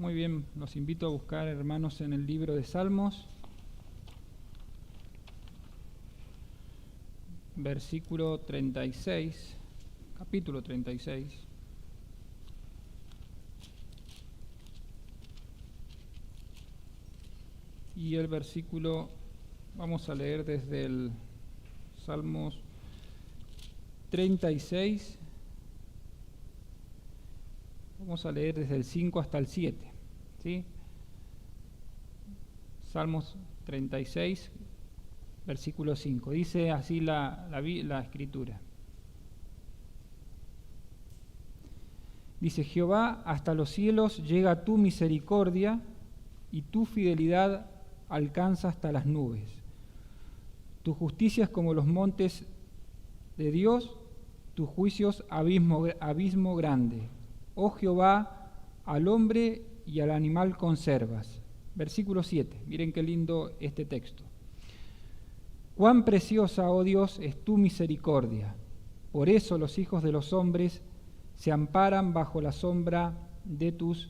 Muy bien, los invito a buscar, hermanos, en el libro de Salmos, versículo 36, capítulo 36. Y el versículo, vamos a leer desde el Salmos 36, vamos a leer desde el 5 hasta el 7, ¿sí? Salmos 36, versículo 5. Dice así la escritura. Dice: Jehová, hasta los cielos llega tu misericordia, y tu fidelidad alcanza hasta las nubes. Tu justicia es como los montes de Dios, tus juicios abismo grande. Oh Jehová, al hombre y al animal conservas. Versículo 7, miren qué lindo este texto. Cuán preciosa, oh Dios, es tu misericordia. Por eso los hijos de los hombres se amparan bajo la sombra de tus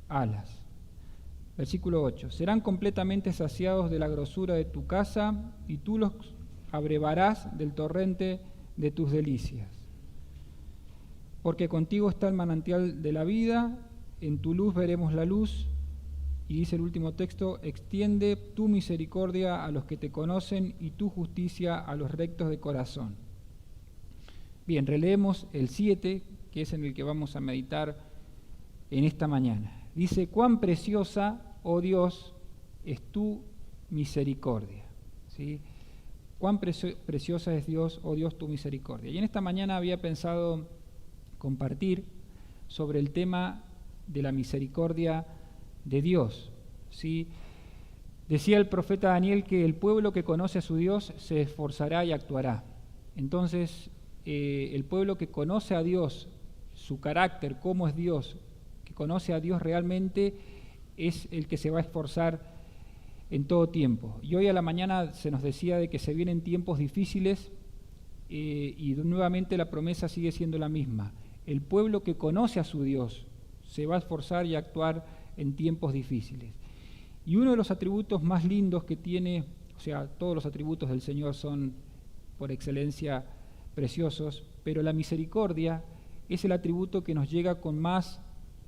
alas. Versículo 8. Serán completamente saciados de la grosura de tu casa, y tú los abrevarás del torrente de tus delicias. Porque contigo está el manantial de la vida, en tu luz veremos la luz. Y dice el último texto: extiende tu misericordia a los que te conocen y tu justicia a los rectos de corazón. Bien, releemos el 7, que es en el que vamos a meditar en esta mañana. Dice: cuán preciosa, oh Dios, es tu misericordia. ¿Sí? Cuán preciosa es Dios, oh Dios, tu misericordia. Y en esta mañana había pensado compartir sobre el tema de la misericordia de Dios. ¿Sí? Decía el profeta Daniel que el pueblo que conoce a su Dios se esforzará y actuará. Entonces, el pueblo que conoce a Dios, su carácter, cómo es Dios, que conoce a Dios realmente, es el que se va a esforzar en todo tiempo. Y hoy a la mañana se nos decía de que se vienen tiempos difíciles, y nuevamente la promesa sigue siendo la misma. El pueblo que conoce a su Dios se va a esforzar y a actuar en tiempos difíciles. Y uno de los atributos más lindos que tiene, o sea, todos los atributos del Señor son por excelencia preciosos, pero la misericordia es el atributo que nos llega con más,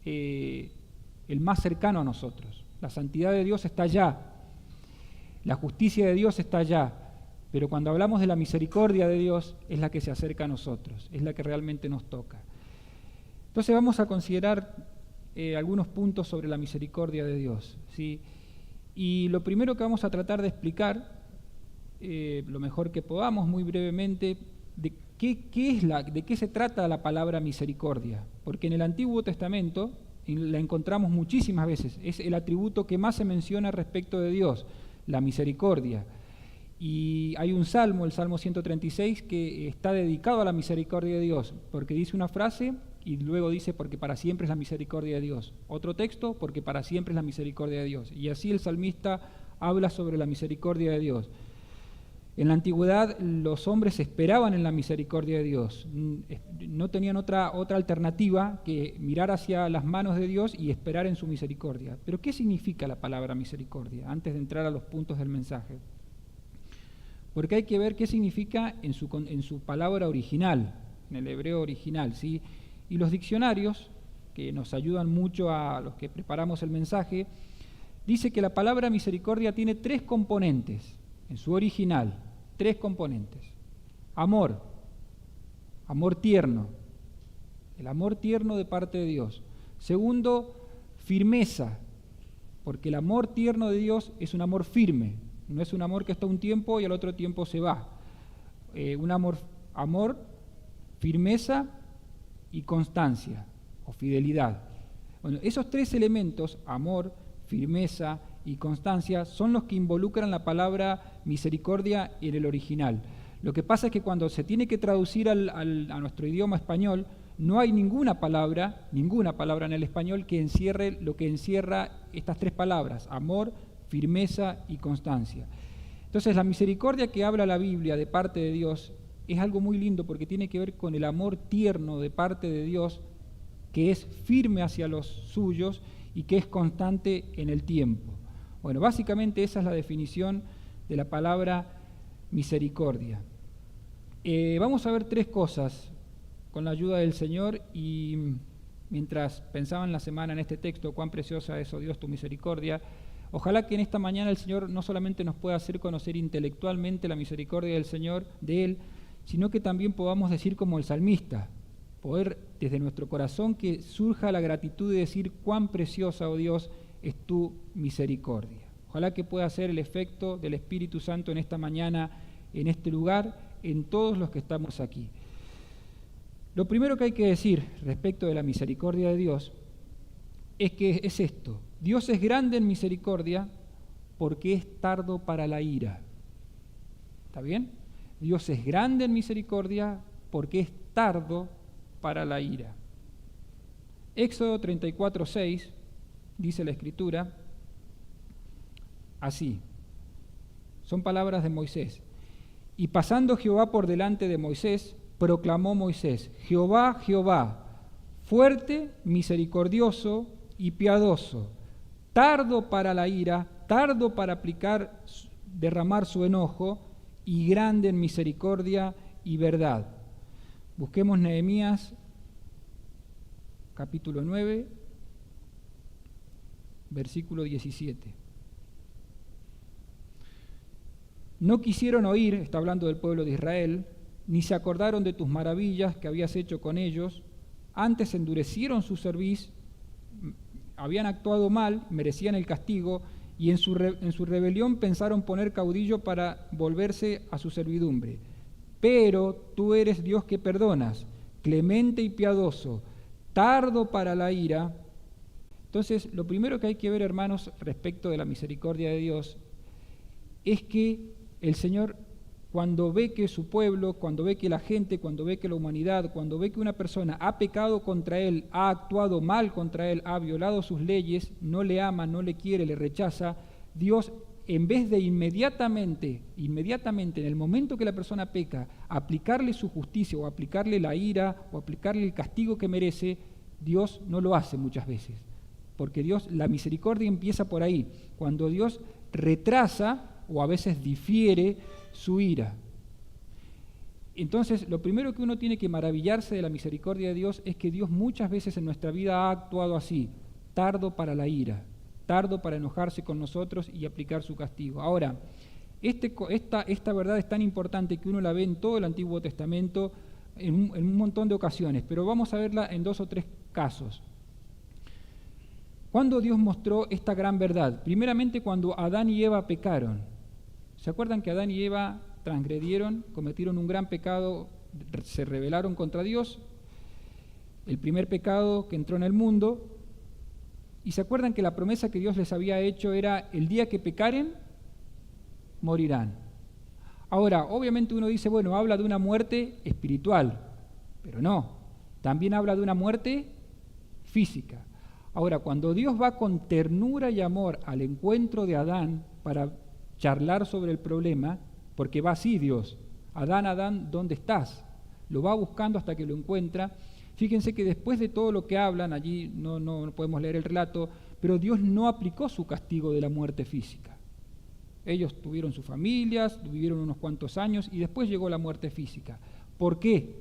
el más cercano a nosotros. La santidad de Dios está allá, la justicia de Dios está allá, pero cuando hablamos de la misericordia de Dios es la que se acerca a nosotros, es la que realmente nos toca. Entonces vamos a considerar algunos puntos sobre la misericordia de Dios, ¿sí? Y lo primero que vamos a tratar de explicar, lo mejor que podamos, muy brevemente, de qué se trata la palabra misericordia. Porque en el Antiguo Testamento la encontramos muchísimas veces, es el atributo que más se menciona respecto de Dios, la misericordia. Y hay un salmo, el Salmo 136, que está dedicado a la misericordia de Dios, porque dice una frase y luego dice: porque para siempre es la misericordia de Dios. Otro texto: porque para siempre es la misericordia de Dios. Y así el salmista habla sobre la misericordia de Dios. En la antigüedad los hombres esperaban en la misericordia de Dios, no tenían otra alternativa que mirar hacia las manos de Dios y esperar en su misericordia. Pero ¿qué significa la palabra misericordia? Antes de entrar a los puntos del mensaje. Porque hay que ver qué significa en su palabra original, en el hebreo original, ¿sí? Y los diccionarios, que nos ayudan mucho a los que preparamos el mensaje, dice que la palabra misericordia tiene 3 componentes, en su original, 3 componentes. Amor, amor tierno, el amor tierno de parte de Dios. Segundo, firmeza, porque el amor tierno de Dios es un amor firme, no es un amor que está un tiempo y al otro tiempo se va. Un amor, firmeza y constancia o fidelidad. Bueno, esos 3 elementos, amor, firmeza y constancia, son los que involucran la palabra misericordia en el original. Lo que pasa es que cuando se tiene que traducir a nuestro idioma español, no hay ninguna palabra en el español que encierre lo que encierra estas 3 palabras: amor, firmeza y constancia. Entonces, la misericordia que habla la Biblia de parte de Dios es algo muy lindo, porque tiene que ver con el amor tierno de parte de Dios, que es firme hacia los suyos y que es constante en el tiempo. Bueno, básicamente esa es la definición de la palabra misericordia. Vamos a ver tres cosas con la ayuda del Señor, y mientras pensaba en la semana en este texto, cuán preciosa es, oh Dios, tu misericordia, ojalá que en esta mañana el Señor no solamente nos pueda hacer conocer intelectualmente la misericordia del Señor, de Él, sino que también podamos decir como el salmista, poder desde nuestro corazón que surja la gratitud de decir cuán preciosa, oh Dios, es tu misericordia. Ojalá que pueda ser el efecto del Espíritu Santo en esta mañana, en este lugar, en todos los que estamos aquí. Lo primero que hay que decir respecto de la misericordia de Dios es que es esto: Dios es grande en misericordia porque es tardo para la ira. ¿Está bien? Dios es grande en misericordia porque es tardo para la ira. Éxodo 34:6 dice la Escritura así, son palabras de Moisés: y pasando Jehová por delante de Moisés, proclamó Moisés: Jehová, Jehová, fuerte, misericordioso y piadoso, tardo para la ira, tardo para derramar su enojo, y grande en misericordia y verdad. Busquemos Nehemías capítulo 9, versículo 17. No quisieron oír, está hablando del pueblo de Israel, ni se acordaron de tus maravillas que habías hecho con ellos, antes endurecieron su cerviz, habían actuado mal, merecían el castigo, y en su rebelión pensaron poner caudillo para volverse a su servidumbre. Pero tú eres Dios que perdonas, clemente y piadoso, tardo para la ira. Entonces, lo primero que hay que ver, hermanos, respecto de la misericordia de Dios, es que el Señor, cuando ve que su pueblo, cuando ve que la gente, cuando ve que la humanidad, cuando ve que una persona ha pecado contra Él, ha actuado mal contra Él, ha violado sus leyes, no le ama, no le quiere, le rechaza, Dios, en vez de inmediatamente, en el momento que la persona peca, aplicarle su justicia o aplicarle la ira o aplicarle el castigo que merece, Dios no lo hace muchas veces. Porque Dios, la misericordia empieza por ahí, cuando Dios retrasa o a veces difiere su ira. Entonces, lo primero que uno tiene que maravillarse de la misericordia de Dios es que Dios muchas veces en nuestra vida ha actuado así, tardo para la ira, tardo para enojarse con nosotros y aplicar su castigo. Ahora, esta verdad es tan importante que uno la ve en todo el Antiguo Testamento en un montón de ocasiones, pero vamos a verla en 2 o 3 casos. ¿Cuándo Dios mostró esta gran verdad? Primeramente cuando Adán y Eva pecaron. ¿Se acuerdan que Adán y Eva transgredieron, cometieron un gran pecado, se rebelaron contra Dios? El primer pecado que entró en el mundo. ¿Y se acuerdan que la promesa que Dios les había hecho era: el día que pecaren, morirán? Ahora, obviamente uno dice, bueno, habla de una muerte espiritual, pero no, también habla de una muerte física. Ahora, cuando Dios va con ternura y amor al encuentro de Adán para charlar sobre el problema, porque va así Dios: Adán, Adán, ¿dónde estás? Lo va buscando hasta que lo encuentra. Fíjense que después de todo lo que hablan, allí no podemos leer el relato, pero Dios no aplicó su castigo de la muerte física. Ellos tuvieron sus familias, vivieron unos cuantos años y después llegó la muerte física. ¿Por qué?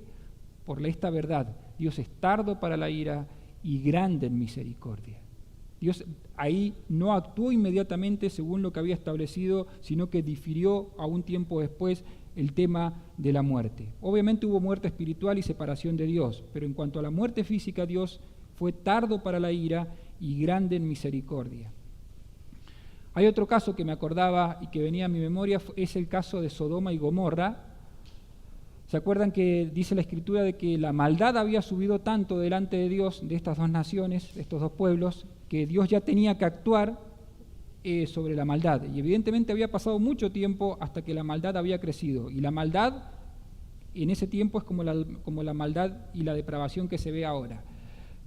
Por esta verdad: Dios es tardo para la ira y grande en misericordia. Dios ahí no actuó inmediatamente según lo que había establecido, sino que difirió a un tiempo después el tema de la muerte. Obviamente hubo muerte espiritual y separación de Dios, pero en cuanto a la muerte física, Dios fue tardo para la ira y grande en misericordia. Hay otro caso que me acordaba y que venía a mi memoria, es el caso de Sodoma y Gomorra. ¿Se acuerdan que dice la Escritura de que la maldad había subido tanto delante de Dios, de estas dos naciones, de estos dos pueblos, que Dios ya tenía que actuar sobre la maldad? Y evidentemente había pasado mucho tiempo hasta que la maldad había crecido. Y la maldad en ese tiempo es como la maldad y la depravación que se ve ahora.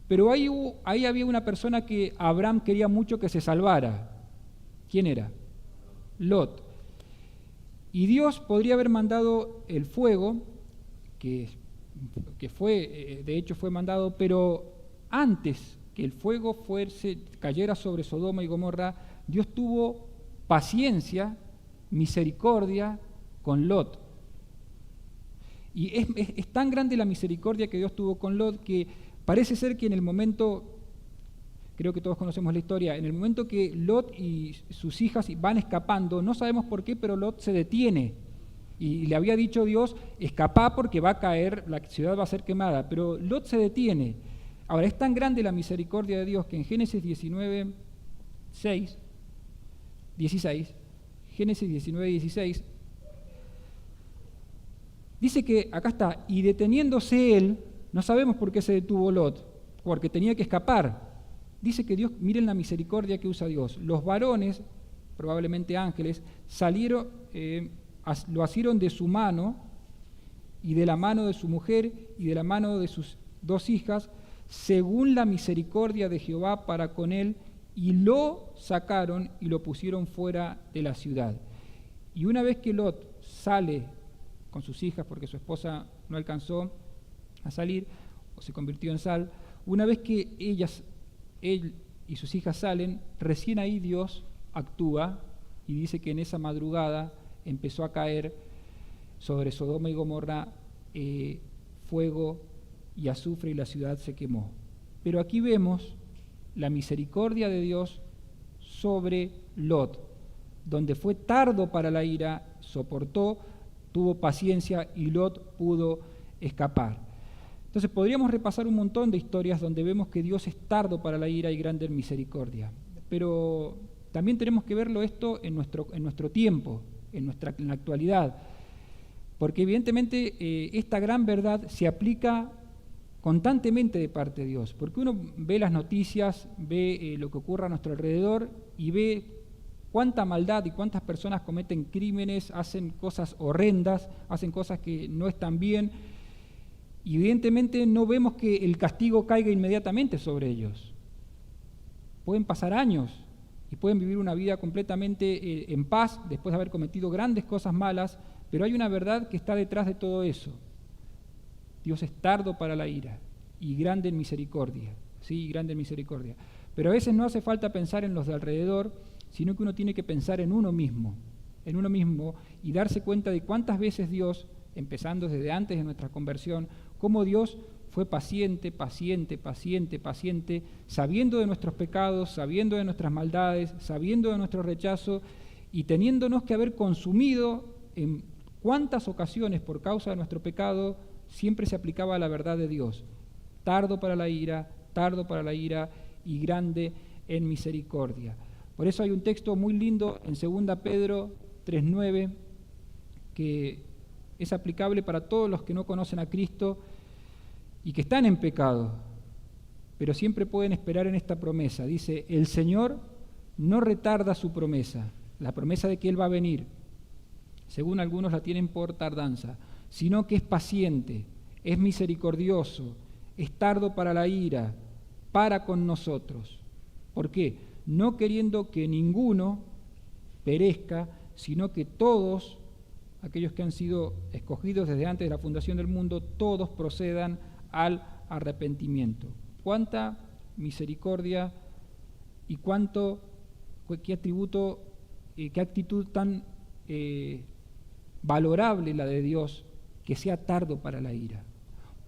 Pero ahí había una persona que Abraham quería mucho que se salvara. ¿Quién era? Lot. Y Dios podría haber mandado el fuego, que fue, de hecho fue mandado, pero antes que el fuego cayera sobre Sodoma y Gomorra, Dios tuvo paciencia, misericordia con Lot. Y es tan grande la misericordia que Dios tuvo con Lot que parece ser que en el momento, creo que todos conocemos la historia, en el momento que Lot y sus hijas van escapando, no sabemos por qué, pero Lot se detiene. Y le había dicho Dios, escapá porque va a caer, la ciudad va a ser quemada. Pero Lot se detiene. Ahora, es tan grande la misericordia de Dios que en Génesis 16, dice que, acá está, y deteniéndose él, no sabemos por qué se detuvo Lot, porque tenía que escapar. Dice que Dios, miren la misericordia que usa Dios. Los varones, probablemente ángeles, salieron, lo asieron de su mano y de la mano de su mujer y de la mano de sus 2 hijas, según la misericordia de Jehová para con él, y lo sacaron y lo pusieron fuera de la ciudad. Y una vez que Lot sale con sus hijas, porque su esposa no alcanzó a salir o se convirtió en sal, una vez que él y sus hijas salen, recién ahí Dios actúa y dice que en esa madrugada empezó a caer sobre Sodoma y Gomorra fuego y azufre y la ciudad se quemó. Pero aquí vemos la misericordia de Dios sobre Lot, donde fue tardo para la ira, soportó, tuvo paciencia y Lot pudo escapar. Entonces podríamos repasar un montón de historias donde vemos que Dios es tardo para la ira y grande en misericordia, pero también tenemos que verlo esto en nuestro tiempo, en la actualidad, porque evidentemente esta gran verdad se aplica constantemente de parte de Dios, porque uno ve las noticias, ve lo que ocurre a nuestro alrededor y ve cuánta maldad y cuántas personas cometen crímenes, hacen cosas horrendas, hacen cosas que no están bien, y evidentemente no vemos que el castigo caiga inmediatamente sobre ellos. Pueden pasar años y pueden vivir una vida completamente en paz después de haber cometido grandes cosas malas, pero hay una verdad que está detrás de todo eso. Dios es tardo para la ira y grande en misericordia, sí, grande en misericordia. Pero a veces no hace falta pensar en los de alrededor, sino que uno tiene que pensar en uno mismo y darse cuenta de cuántas veces Dios, empezando desde antes de nuestra conversión, cómo Dios fue paciente, sabiendo de nuestros pecados, sabiendo de nuestras maldades, sabiendo de nuestro rechazo y teniéndonos que haber consumido en cuántas ocasiones por causa de nuestro pecado siempre se aplicaba la verdad de Dios. Tardo para la ira y grande en misericordia. Por eso hay un texto muy lindo en 2 Pedro 3:9 que es aplicable para todos los que no conocen a Cristo y que están en pecado, pero siempre pueden esperar en esta promesa. Dice, el Señor no retarda su promesa, la promesa de que Él va a venir, según algunos la tienen por tardanza, sino que es paciente, es misericordioso, es tardo para la ira, para con nosotros. ¿Por qué? No queriendo que ninguno perezca, sino que todos, aquellos que han sido escogidos desde antes de la fundación del mundo, todos procedan al arrepentimiento. Cuánta misericordia y qué atributo, qué actitud tan valorable la de Dios, que sea tardo para la ira.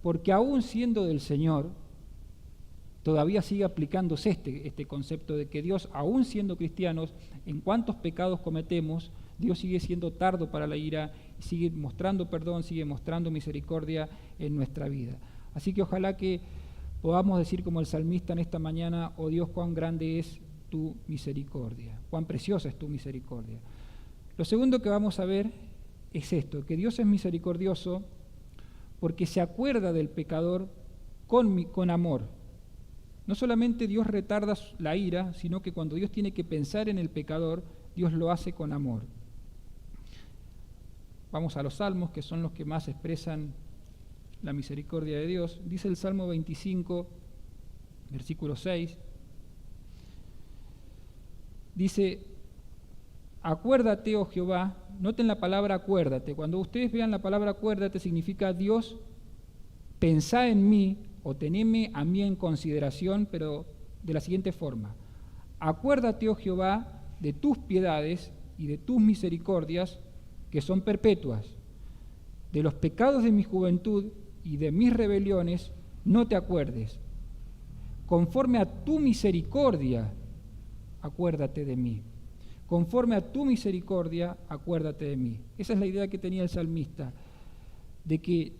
Porque aún siendo del Señor, todavía sigue aplicándose este concepto de que Dios, aún siendo cristianos, en cuantos pecados cometemos, Dios sigue siendo tardo para la ira, sigue mostrando perdón, sigue mostrando misericordia en nuestra vida. Así que ojalá que podamos decir como el salmista en esta mañana, oh Dios, cuán grande es tu misericordia, cuán preciosa es tu misericordia. Lo segundo que vamos a ver es esto, que Dios es misericordioso porque se acuerda del pecador con amor. No solamente Dios retarda la ira, sino que cuando Dios tiene que pensar en el pecador, Dios lo hace con amor. Vamos a los salmos, que son los que más expresan la misericordia de Dios. Dice el Salmo 25, versículo 6, dice, acuérdate, oh Jehová, noten la palabra acuérdate. Cuando ustedes vean la palabra acuérdate, significa Dios, pensá en mí, o teneme a mí en consideración, pero de la siguiente forma: acuérdate, oh Jehová, de tus piedades y de tus misericordias, que son perpetuas. De los pecados de mi juventud y de mis rebeliones no te acuerdes. Conforme a tu misericordia, acuérdate de mí. Conforme a tu misericordia, acuérdate de mí. Esa es la idea que tenía el salmista, de que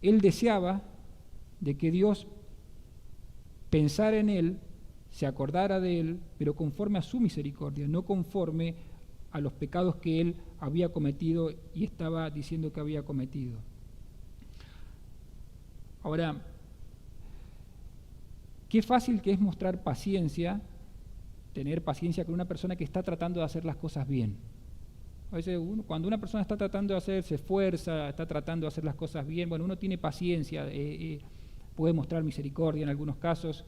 él deseaba de que Dios pensara en él, se acordara de él, pero conforme a su misericordia, no conforme a los pecados que él había cometido y estaba diciendo que había cometido. Ahora, qué fácil que es mostrar paciencia, tener paciencia con una persona que está tratando de hacer las cosas bien. A veces cuando una persona está tratando de hacer, se esfuerza, está tratando de hacer las cosas bien, bueno, uno tiene paciencia, puede mostrar misericordia en algunos casos,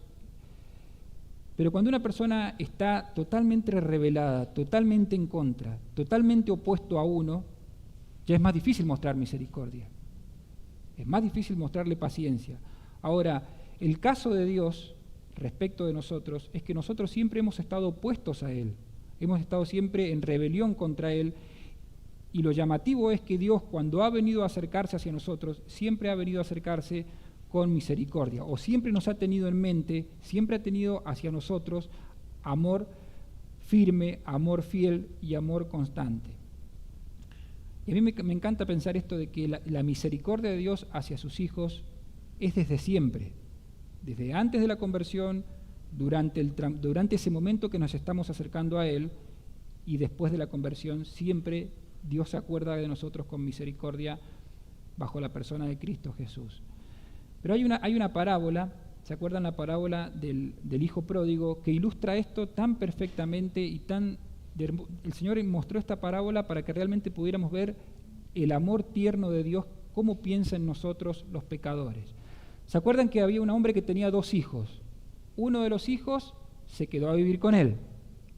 pero cuando una persona está totalmente rebelada, totalmente en contra, totalmente opuesto a uno, ya es más difícil mostrar misericordia, es más difícil mostrarle paciencia. Ahora, el caso de Dios respecto de nosotros es que nosotros siempre hemos estado opuestos a Él, hemos estado siempre en rebelión contra Él, y lo llamativo es que Dios, cuando ha venido a acercarse hacia nosotros, siempre ha venido a acercarse con misericordia, o siempre nos ha tenido en mente, siempre ha tenido hacia nosotros amor firme, amor fiel y amor constante. Y a mí me encanta pensar esto de que la misericordia de Dios hacia sus hijos es desde siempre, desde antes de la conversión, durante ese momento que nos estamos acercando a Él, y después de la conversión, siempre Dios se acuerda de nosotros con misericordia bajo la persona de Cristo Jesús. Pero hay una parábola, ¿se acuerdan la parábola del hijo pródigo? Que ilustra esto tan perfectamente y el Señor mostró esta parábola para que realmente pudiéramos ver el amor tierno de Dios, cómo piensa en nosotros los pecadores. ¿Se acuerdan que había un hombre que tenía 2 hijos? Uno de los hijos se quedó a vivir con él.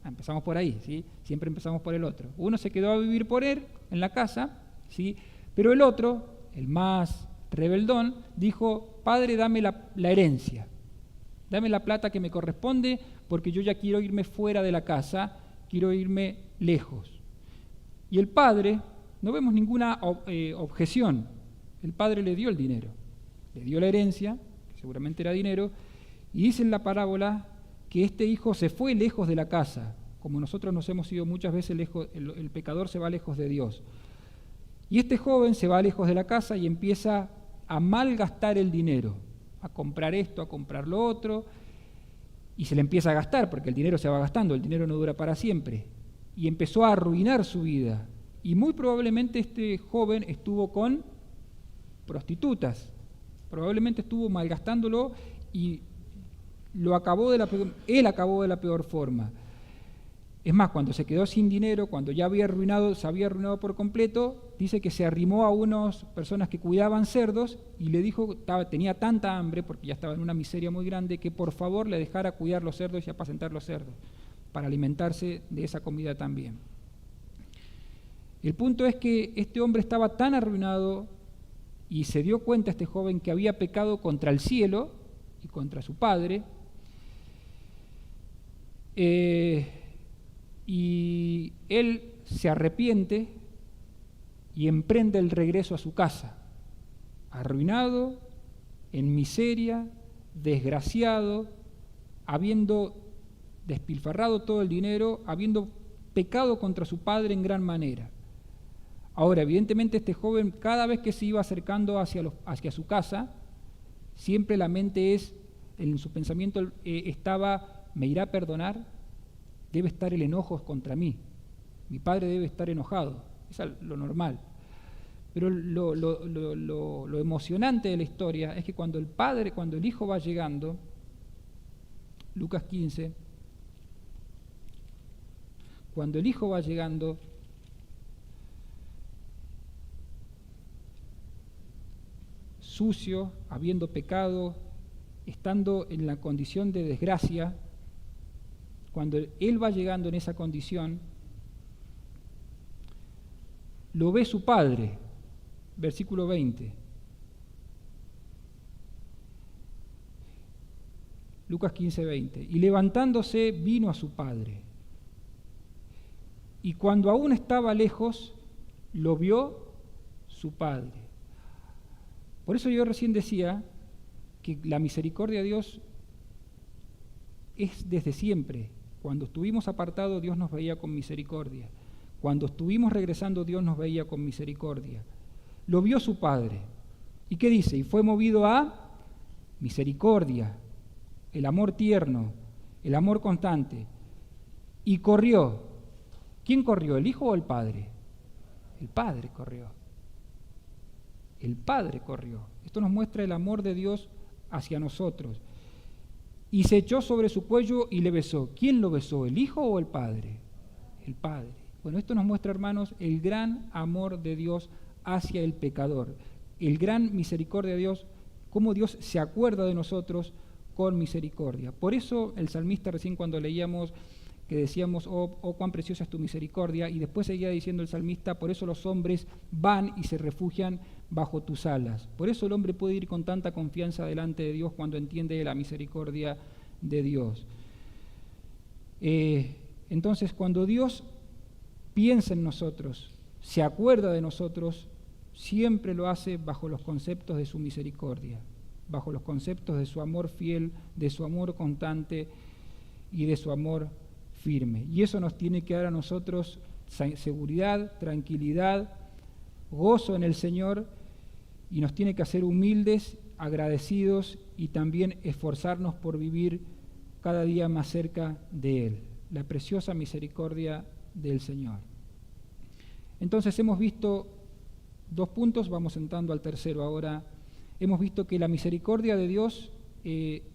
Empezamos por ahí, ¿sí? Siempre empezamos por el otro. Uno se quedó a vivir por él en la casa, ¿sí? Pero el otro, el más rebeldón, dijo: Padre, dame la herencia, dame la plata que me corresponde, porque yo ya quiero irme fuera de la casa, quiero irme lejos. Y el padre, no vemos ninguna objeción, el padre le dio el dinero, le dio la herencia, que seguramente era dinero, y dice en la parábola que este hijo se fue lejos de la casa, como nosotros nos hemos ido muchas veces lejos, el pecador se va lejos de Dios. Y este joven se va lejos de la casa y empieza a malgastar el dinero, a comprar esto, a comprar lo otro, y se le empieza a gastar, porque el dinero se va gastando, el dinero no dura para siempre, y empezó a arruinar su vida. Y muy probablemente este joven estuvo con prostitutas, probablemente estuvo malgastándolo y él acabó de la peor forma. Es más, cuando se quedó sin dinero, cuando ya se había arruinado por completo, dice que se arrimó a unas personas que cuidaban cerdos y le dijo, tenía tanta hambre, porque ya estaba en una miseria muy grande, que por favor le dejara cuidar los cerdos y apacentar los cerdos, para alimentarse de esa comida también. El punto es que este hombre estaba tan arruinado y se dio cuenta este joven que había pecado contra el cielo y contra su padre, y él se arrepiente y emprende el regreso a su casa, arruinado, en miseria, desgraciado, habiendo despilfarrado todo el dinero, habiendo pecado contra su padre en gran manera. Ahora, evidentemente este joven, cada vez que se iba acercando hacia su casa, siempre la mente en su pensamiento estaba: ¿me irá a perdonar? Debe estar el enojo contra mí. Mi padre debe estar enojado. Eso es lo normal. Pero lo emocionante de la historia es que cuando el hijo va llegando, Lucas 15, cuando el hijo va llegando, sucio, habiendo pecado, estando en la condición de desgracia, cuando él va llegando en esa condición, lo ve su padre, versículo 20. Lucas 15:20. Y levantándose vino a su padre. Y cuando aún estaba lejos, lo vio su padre. Por eso yo recién decía que la misericordia de Dios es desde siempre. Cuando estuvimos apartados, Dios nos veía con misericordia. Cuando estuvimos regresando, Dios nos veía con misericordia. Lo vio su padre. ¿Y qué dice? Y fue movido a misericordia, el amor tierno, el amor constante. Y corrió. ¿Quién corrió? ¿El hijo o el padre? El padre corrió. El padre corrió. Esto nos muestra el amor de Dios hacia nosotros. Y se echó sobre su cuello y le besó. ¿Quién lo besó? ¿El hijo o el padre? El padre. Bueno, esto nos muestra, hermanos, el gran amor de Dios hacia el pecador. El gran misericordia de Dios, cómo Dios se acuerda de nosotros con misericordia. Por eso el salmista recién cuando leíamos que decíamos, oh cuán preciosa es tu misericordia, y después seguía diciendo el salmista, por eso los hombres van y se refugian bajo tus alas. Por eso el hombre puede ir con tanta confianza delante de Dios cuando entiende la misericordia de Dios. Entonces, cuando Dios piensa en nosotros, se acuerda de nosotros, siempre lo hace bajo los conceptos de su misericordia, bajo los conceptos de su amor fiel, de su amor constante y de su amor firme. Y eso nos tiene que dar a nosotros seguridad, tranquilidad, gozo en el Señor, y nos tiene que hacer humildes, agradecidos y también esforzarnos por vivir cada día más cerca de Él, la preciosa misericordia del Señor. Entonces hemos visto 2 puntos, vamos entrando al tercero ahora. Hemos visto que la misericordia de Dios,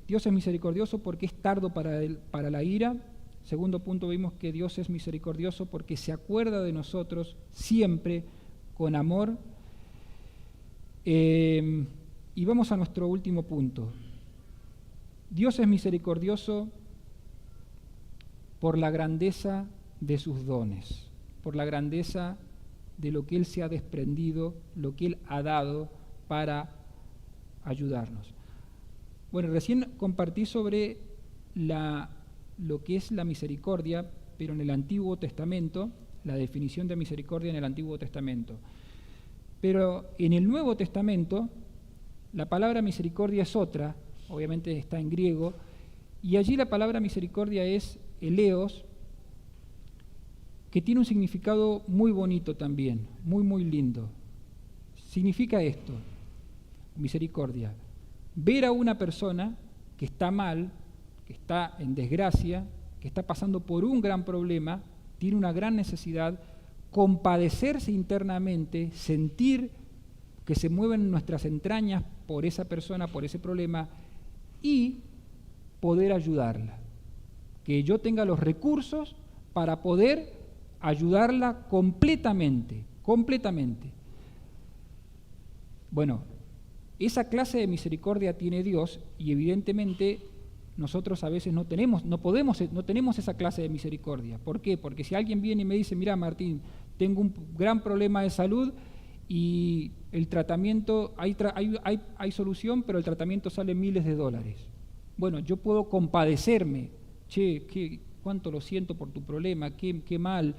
Dios es misericordioso porque es tardo para la ira. Segundo punto, vimos que Dios es misericordioso porque se acuerda de nosotros siempre con amor. Y vamos a nuestro último punto. Dios es misericordioso por la grandeza de sus dones, por la grandeza de lo que Él se ha desprendido, lo que Él ha dado para ayudarnos. Bueno, recién compartí sobre lo que es la misericordia, pero en el Antiguo Testamento, la definición de misericordia en el Antiguo Testamento. Pero en el Nuevo Testamento, la palabra misericordia es otra, obviamente está en griego, y allí la palabra misericordia es eleos, que tiene un significado muy bonito también, muy, muy lindo. Significa esto, misericordia, ver a una persona que está mal, que está en desgracia, que está pasando por un gran problema, tiene una gran necesidad, compadecerse internamente, sentir que se mueven nuestras entrañas por esa persona, por ese problema, y poder ayudarla. Que yo tenga los recursos para poder ayudarla completamente. Bueno, esa clase de misericordia tiene Dios y evidentemente nosotros a veces no tenemos esa clase de misericordia. ¿Por qué? Porque si alguien viene y me dice, mira Martín, tengo un gran problema de salud y el tratamiento, hay solución, pero el tratamiento sale miles de dólares. Bueno, yo puedo compadecerme, cuánto lo siento por tu problema, qué mal,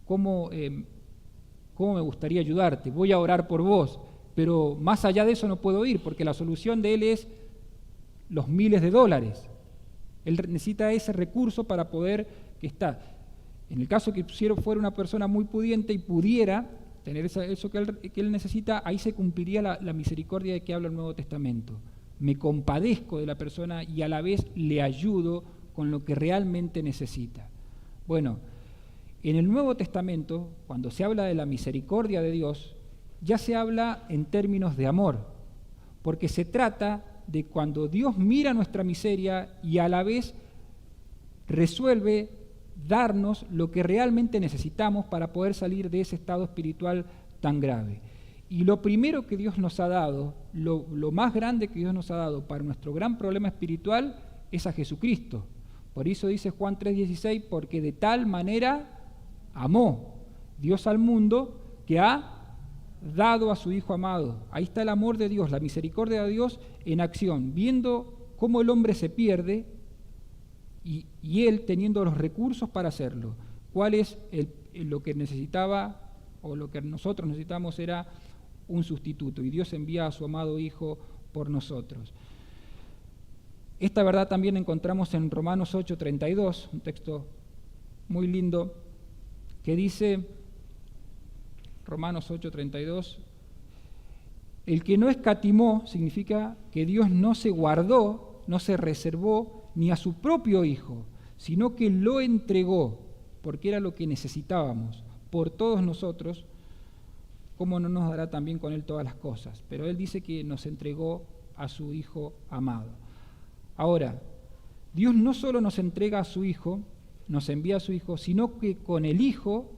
cómo me gustaría ayudarte, voy a orar por vos, pero más allá de eso no puedo ir, porque la solución de él es los miles de dólares. Él necesita ese recurso para poder En el caso que fuera una persona muy pudiente y pudiera tener eso que él necesita, ahí se cumpliría la misericordia de que habla el Nuevo Testamento. Me compadezco de la persona y a la vez le ayudo con lo que realmente necesita. Bueno, en el Nuevo Testamento, cuando se habla de la misericordia de Dios, ya se habla en términos de amor, porque se trata de cuando Dios mira nuestra miseria y a la vez resuelve darnos lo que realmente necesitamos para poder salir de ese estado espiritual tan grave. Y lo primero que Dios nos ha dado, lo más grande que Dios nos ha dado para nuestro gran problema espiritual es a Jesucristo. Por eso dice Juan 3:16, porque de tal manera amó Dios al mundo que ha dado a su Hijo amado. Ahí está el amor de Dios, la misericordia de Dios en acción, viendo cómo el hombre se pierde, y él teniendo los recursos para hacerlo. ¿Cuál es lo que necesitaba o lo que nosotros necesitamos? Era un sustituto, y Dios envía a su amado Hijo por nosotros. Esta verdad también encontramos en Romanos 8:32, un texto muy lindo, que dice, Romanos 8:32, el que no escatimó significa que Dios no se guardó, no se reservó ni a su propio Hijo, sino que lo entregó, porque era lo que necesitábamos, por todos nosotros. ¿Cómo no nos dará también con Él todas las cosas? Pero Él dice que nos entregó a su Hijo amado. Ahora, Dios no solo nos entrega a su Hijo, nos envía a su Hijo, sino que con el Hijo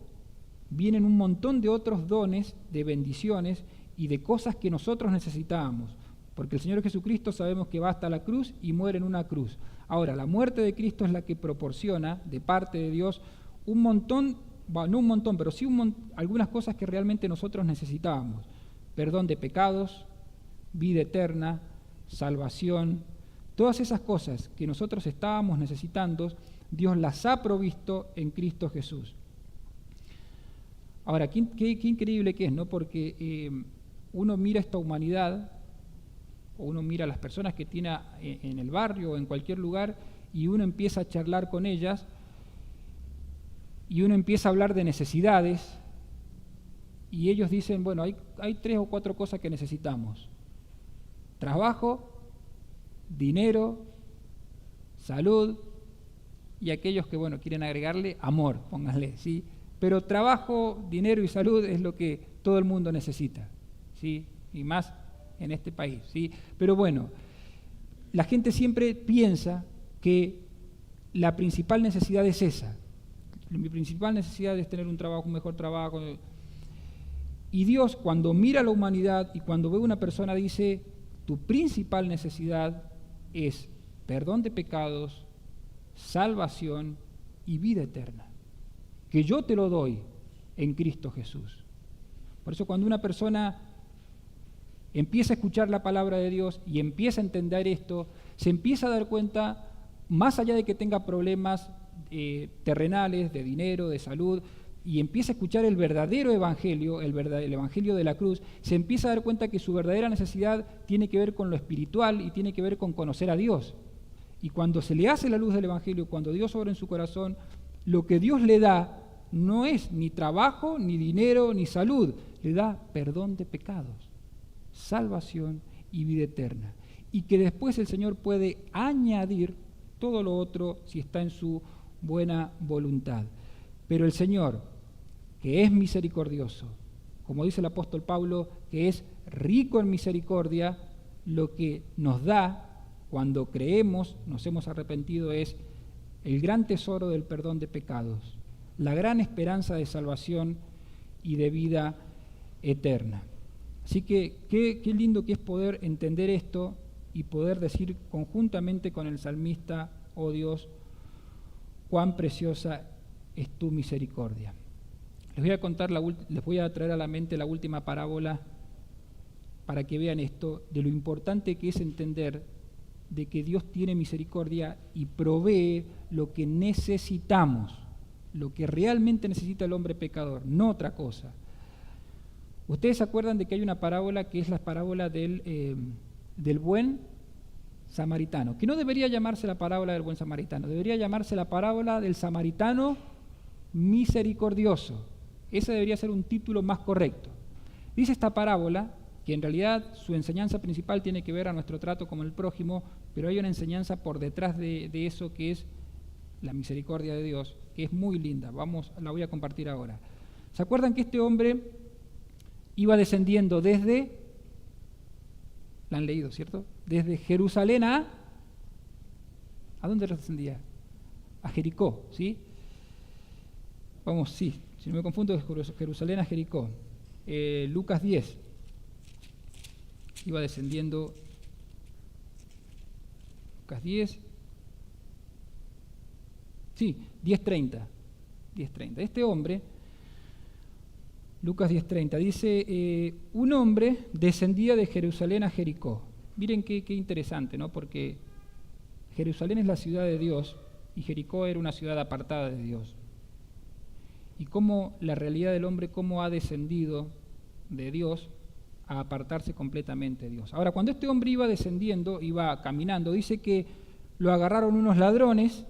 vienen un montón de otros dones, de bendiciones y de cosas que nosotros necesitábamos. Porque el Señor Jesucristo sabemos que va hasta la cruz y muere en una cruz. Ahora, la muerte de Cristo es la que proporciona, de parte de Dios, un montón, no un montón, pero sí algunas cosas que realmente nosotros necesitábamos. Perdón de pecados, vida eterna, salvación, todas esas cosas que nosotros estábamos necesitando, Dios las ha provisto en Cristo Jesús. Ahora, qué increíble que es, ¿no? Porque uno mira esta humanidad, o uno mira a las personas que tiene en el barrio o en cualquier lugar, y uno empieza a charlar con ellas, y uno empieza a hablar de necesidades, y ellos dicen, bueno, hay 3 o 4 cosas que necesitamos: trabajo, dinero, salud, y aquellos que, bueno, quieren agregarle amor, pónganle, ¿sí? Pero trabajo, dinero y salud es lo que todo el mundo necesita, ¿sí? Y más en este país, ¿sí? Pero bueno, la gente siempre piensa que la principal necesidad es esa. Mi principal necesidad es tener un trabajo, un mejor trabajo. Y Dios, cuando mira a la humanidad y cuando ve a una persona, dice, tu principal necesidad es perdón de pecados, salvación y vida eterna, que yo te lo doy en Cristo Jesús. Por eso cuando una persona empieza a escuchar la palabra de Dios y empieza a entender esto, se empieza a dar cuenta, más allá de que tenga problemas terrenales, de dinero, de salud, y empieza a escuchar el verdadero evangelio, el evangelio de la cruz, se empieza a dar cuenta que su verdadera necesidad tiene que ver con lo espiritual y tiene que ver con conocer a Dios. Y cuando se le hace la luz del evangelio, cuando Dios obra en su corazón, lo que Dios le da no es ni trabajo, ni dinero, ni salud, le da perdón de pecados, salvación y vida eterna. Y que después el Señor puede añadir todo lo otro si está en su buena voluntad. Pero el Señor, que es misericordioso, como dice el apóstol Pablo, que es rico en misericordia, lo que nos da cuando creemos, nos hemos arrepentido, es el gran tesoro del perdón de pecados, la gran esperanza de salvación y de vida eterna. Así que qué lindo que es poder entender esto y poder decir conjuntamente con el salmista, oh Dios, cuán preciosa es tu misericordia. Les voy a traer a la mente la última parábola para que vean esto, de lo importante que es entender de que Dios tiene misericordia y provee lo que necesitamos, lo que realmente necesita el hombre pecador, no otra cosa. Ustedes se acuerdan de que hay una parábola que es la parábola del buen samaritano, que no debería llamarse la parábola del buen samaritano, debería llamarse la parábola del samaritano misericordioso. Ese debería ser un título más correcto. Dice esta parábola que en realidad su enseñanza principal tiene que ver a nuestro trato con el prójimo, pero hay una enseñanza por detrás de eso que es la misericordia de Dios, que es muy linda. La voy a compartir ahora. ¿Se acuerdan que este hombre iba descendiendo desde, la han leído, ¿cierto? Desde Jerusalén ¿a dónde descendía? A Jericó, ¿sí? Vamos, sí, si no me confundo, es Jerusalén a Jericó. Lucas 10. Iba descendiendo. Lucas 10. Sí, 10:30. 10:30. Este hombre, Lucas 10:30, dice, un hombre descendía de Jerusalén a Jericó. Miren qué interesante, ¿no? Porque Jerusalén es la ciudad de Dios y Jericó era una ciudad apartada de Dios. Y cómo la realidad del hombre, cómo ha descendido de Dios a apartarse completamente de Dios. Ahora, cuando este hombre iba descendiendo, iba caminando, dice que lo agarraron unos ladrones,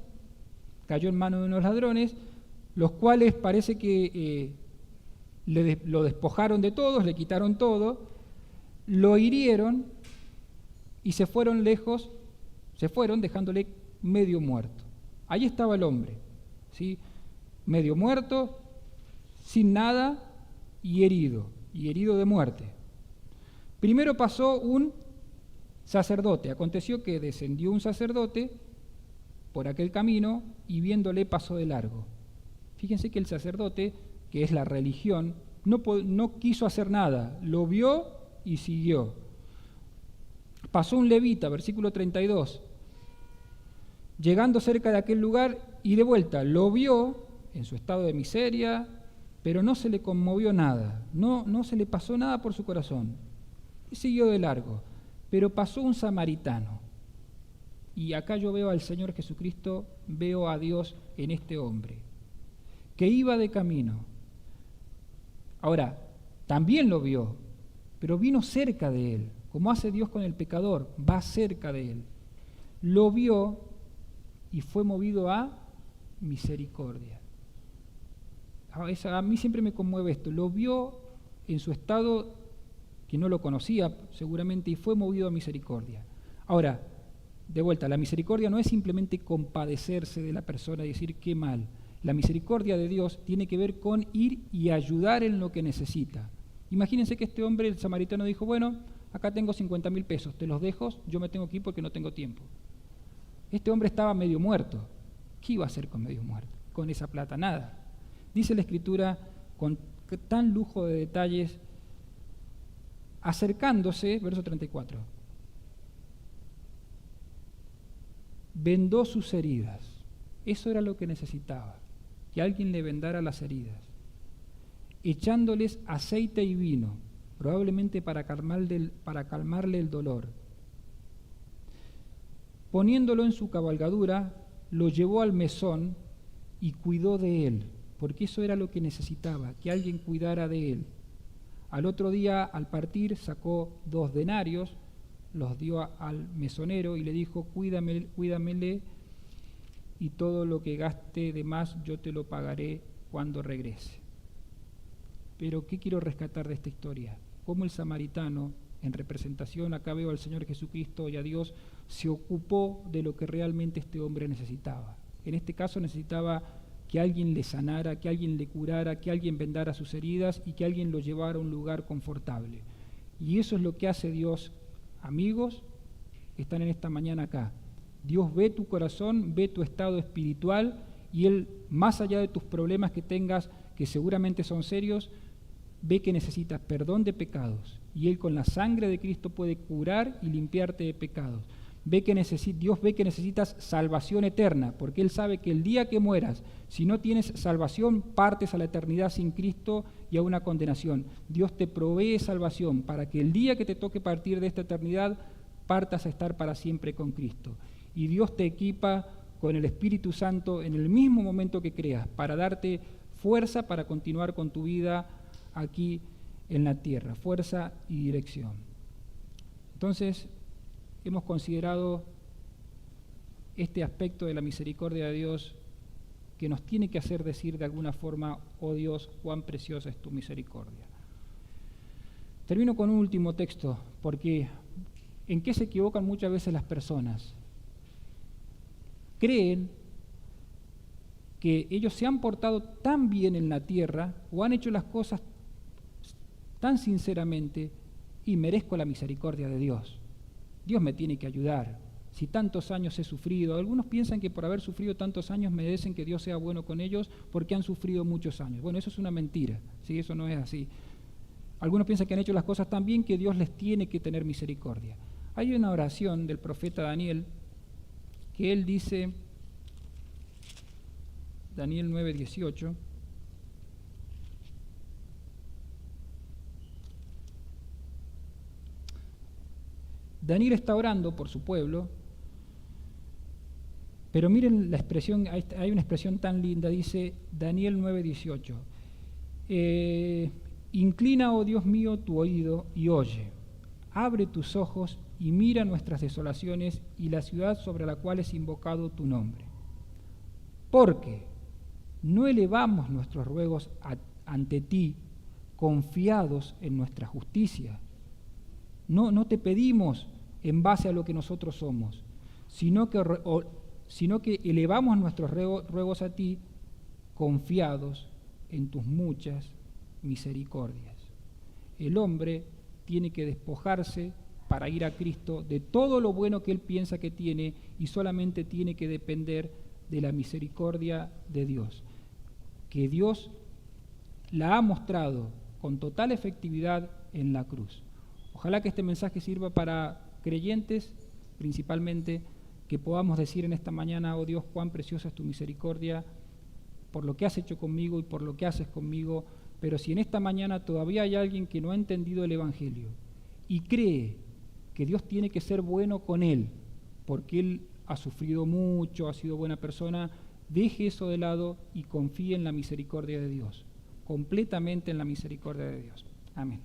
cayó en manos de unos ladrones, los cuales parece que lo despojaron de todos, le quitaron todo, lo hirieron y se fueron lejos, se fueron dejándole medio muerto. Ahí estaba el hombre, ¿sí? Medio muerto, sin nada y herido de muerte. Primero pasó un sacerdote, aconteció que descendió un sacerdote por aquel camino y viéndole pasó de largo. Fíjense que el sacerdote, que es la religión, no quiso hacer nada, lo vio y siguió. Pasó un levita, versículo 32, llegando cerca de aquel lugar y de vuelta lo vio en su estado de miseria, pero no se le conmovió nada, no se le pasó nada por su corazón, y siguió de largo. Pero pasó un samaritano, y acá yo veo al Señor Jesucristo, veo a Dios en este hombre, que iba de camino. Ahora, también lo vio, pero vino cerca de él, como hace Dios con el pecador, va cerca de él. Lo vio y fue movido a misericordia. A mí siempre me conmueve esto. Lo vio en su estado que no lo conocía seguramente y fue movido a misericordia. Ahora, de vuelta, la misericordia no es simplemente compadecerse de la persona y decir qué mal. La misericordia de Dios tiene que ver con ir y ayudar en lo que necesita. Imagínense que este hombre, el samaritano, dijo, bueno, acá tengo 50.000 pesos, te los dejo, yo me tengo que ir porque no tengo tiempo. Este hombre estaba medio muerto. ¿Qué iba a hacer con medio muerto? Con esa plata, nada. Dice la Escritura con tan lujo de detalles, acercándose, verso 34, vendó sus heridas. Eso era lo que necesitaba, que alguien le vendara las heridas, echándoles aceite y vino, probablemente para calmarle el dolor. Poniéndolo en su cabalgadura, lo llevó al mesón y cuidó de él, porque eso era lo que necesitaba, que alguien cuidara de él. Al otro día, al partir, sacó 2 denarios, los dio al mesonero y le dijo, cuídamele y todo lo que gaste de más yo te lo pagaré cuando regrese. Pero, ¿qué quiero rescatar de esta historia? Cómo el samaritano, en representación, acá veo al Señor Jesucristo y a Dios, se ocupó de lo que realmente este hombre necesitaba. En este caso necesitaba que alguien le sanara, que alguien le curara, que alguien vendara sus heridas y que alguien lo llevara a un lugar confortable. Y eso es lo que hace Dios. Amigos, están en esta mañana acá. Dios ve tu corazón, ve tu estado espiritual y Él, más allá de tus problemas que tengas, que seguramente son serios, ve que necesitas perdón de pecados y Él con la sangre de Cristo puede curar y limpiarte de pecados. Dios ve que necesitas salvación eterna, porque Él sabe que el día que mueras, si no tienes salvación, partes a la eternidad sin Cristo y a una condenación. Dios te provee salvación para que el día que te toque partir de esta eternidad, partas a estar para siempre con Cristo. Y Dios te equipa con el Espíritu Santo en el mismo momento que creas, para darte fuerza para continuar con tu vida aquí en la tierra, fuerza y dirección. Entonces, hemos considerado este aspecto de la misericordia de Dios que nos tiene que hacer decir de alguna forma, oh Dios, cuán preciosa es tu misericordia. Termino con un último texto, porque ¿en qué se equivocan muchas veces las personas? Creen que ellos se han portado tan bien en la tierra o han hecho las cosas tan sinceramente y merezco la misericordia de Dios. Dios me tiene que ayudar. Si tantos años he sufrido, algunos piensan que por haber sufrido tantos años merecen que Dios sea bueno con ellos porque han sufrido muchos años. Bueno, eso es una mentira, ¿sí? Eso no es así. Algunos piensan que han hecho las cosas tan bien que Dios les tiene que tener misericordia. Hay una oración del profeta Daniel que él dice, Daniel 9:18, Daniel está orando por su pueblo Pero miren la expresión, hay una expresión tan linda, dice Daniel 9:18. Inclina, oh Dios mío, tu oído y oye. Abre tus ojos y mira nuestras desolaciones y la ciudad sobre la cual es invocado tu nombre. Porque no elevamos nuestros ruegos ante ti, confiados en nuestra justicia. No te pedimos en base a lo que nosotros somos, sino que elevamos nuestros ruegos a ti, confiados en tus muchas misericordias. El hombre tiene que despojarse para ir a Cristo de todo lo bueno que él piensa que tiene y solamente tiene que depender de la misericordia de Dios, que Dios la ha mostrado con total efectividad en la cruz. Ojalá que este mensaje sirva para creyentes, principalmente, que podamos decir en esta mañana: oh Dios, cuán preciosa es tu misericordia por lo que has hecho conmigo y por lo que haces conmigo. Pero si en esta mañana todavía hay alguien que no ha entendido el Evangelio y cree que Dios tiene que ser bueno con él, porque él ha sufrido mucho, ha sido buena persona, deje eso de lado y confíe en la misericordia de Dios, completamente en la misericordia de Dios. Amén.